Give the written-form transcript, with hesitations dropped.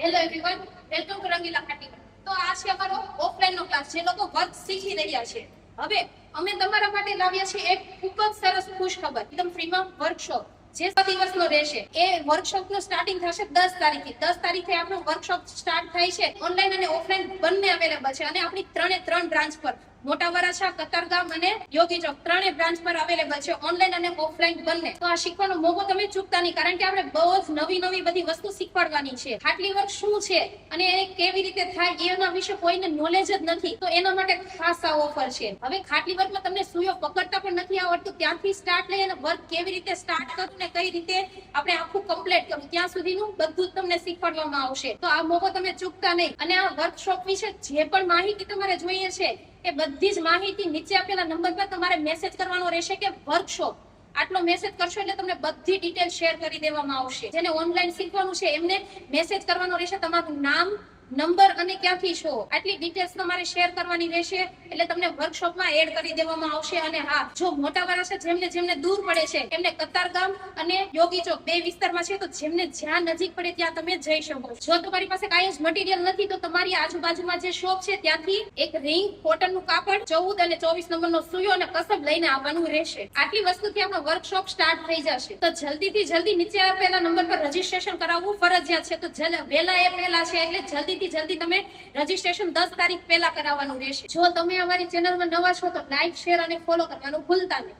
Hello everyone, welcome to રંગીલા ખાટી. તો આ છે અમારો ઓફલાઈન નો ક્લાસ, જે લોકો વર્ક શીખી રહ્યા છે. હવે અમે તમારા માટે લાવ્યા છે એક ખૂબ જ સરસ ખુશ ખબર, એકદમ ફ્રીમાં વર્કશોપ જે 6 દિવસનો રહેશે. એ વર્કશોપ નું સ્ટાર્ટિંગ થશે 10 તારીખથી. 10 તારીખે આપણો વર્કશોપ સ્ટાર્ટ થાય છે. ઓનલાઈન અને ઓફલાઈન બંને અવેલેબલ છે અને આપણી 3 બ્રાન્ચ પર, મોટા વરાછા, કતારગામ અને યોગી ચોક, 3 બ્રાન્ચ પર અવેલેબલ છે, ઓનલાઈન અને ઓફલાઈન બંને. તો આ શીખવાનો મોકો તમે ચૂકતા નહીં, કારણ કે આપણે બહુ જ નવી બધી વસ્તુ શીખવાડવાની છે. ખાટલી વર્ક શું છે અને એ કેવી રીતે થાય એના વિશે કોઈને નોલેજ જ નથી, તો એના માટે ખાસ આ ઓફર છે. હવે ખાટલી વર્કમાં તમને સુયો પકડતા પણ નથી આવડતું, ત્યાંથી સ્ટાર્ટ લઈ અને વર્ક કેવી રીતે સ્ટાર્ટ કરવું ને કઈ રીતે આપણે આખું કમ્પ્લીટ કરવું, ત્યાં સુધીનું બધું જ તમને શીખવાડવામાં આવશે. તો આ મોકો તમે ચૂકતા નહીં. અને આ વર્કશોપ વિશે જે પણ માહિતી તમારે જોઈએ છે, એ બધી જ માહિતી નીચે આપેલા નંબર પર તમારે મેસેજ કરવાનો રહેશે કે વર્કશોપ. આટલો મેસેજ કરશો એટલે તમને બધી ડિટેલ શેર કરી દેવામાં આવશે. જેને ઓનલાઈન શીખવાનું છે એમને મેસેજ કરવાનો રહેશે, તમારું નામ, નંબર અને ક્યાંથી છો, આટલી ડિટેલ્સ તમારે શેર કરવાની રહેશે, એટલે તમને વર્કશોપમાં એડ કરી દેવામાં આવશે. અને હા, જો મોટા વરાછા જેમને દૂર પડે છે એમને કતારગામ અને યોગી ચોક 2 વિસ્તારમાં છે, તો જેમને જ્યાં નજીક પડે ત્યાં તમે જઈ શકો. જો તમારી પાસે કાંઈ જ મટીરિયલ નથી, તો તમારી આજુબાજુમાં જે શોપ છે ત્યાંથી એક રિંગ, કોટનનું કાપડ, 14 અને 24 નંબરનો સુયો અને કસબ લઈને આવવાનું રહેશે. આટલી વસ્તુથી આપણો વર્કશોપ સ્ટાર્ટ થઈ જશે. તો જલ્દીથી જલ્દી નીચે આપેલા નંબર પર રજીસ્ટ્રેશન કરાવવું ફરજિયાત છે. તો વહેલા એ પહેલા છે, એટલે જલ્દી તમે રજીસ્ટ્રેશન 10 તારીખ પહેલા કરાવવાનું રહેશે. જો તમે અમારી ચેનલમાં નવા છો તો લાઈક, શેર અને ફોલો કરવાનું ભૂલતા નહીં.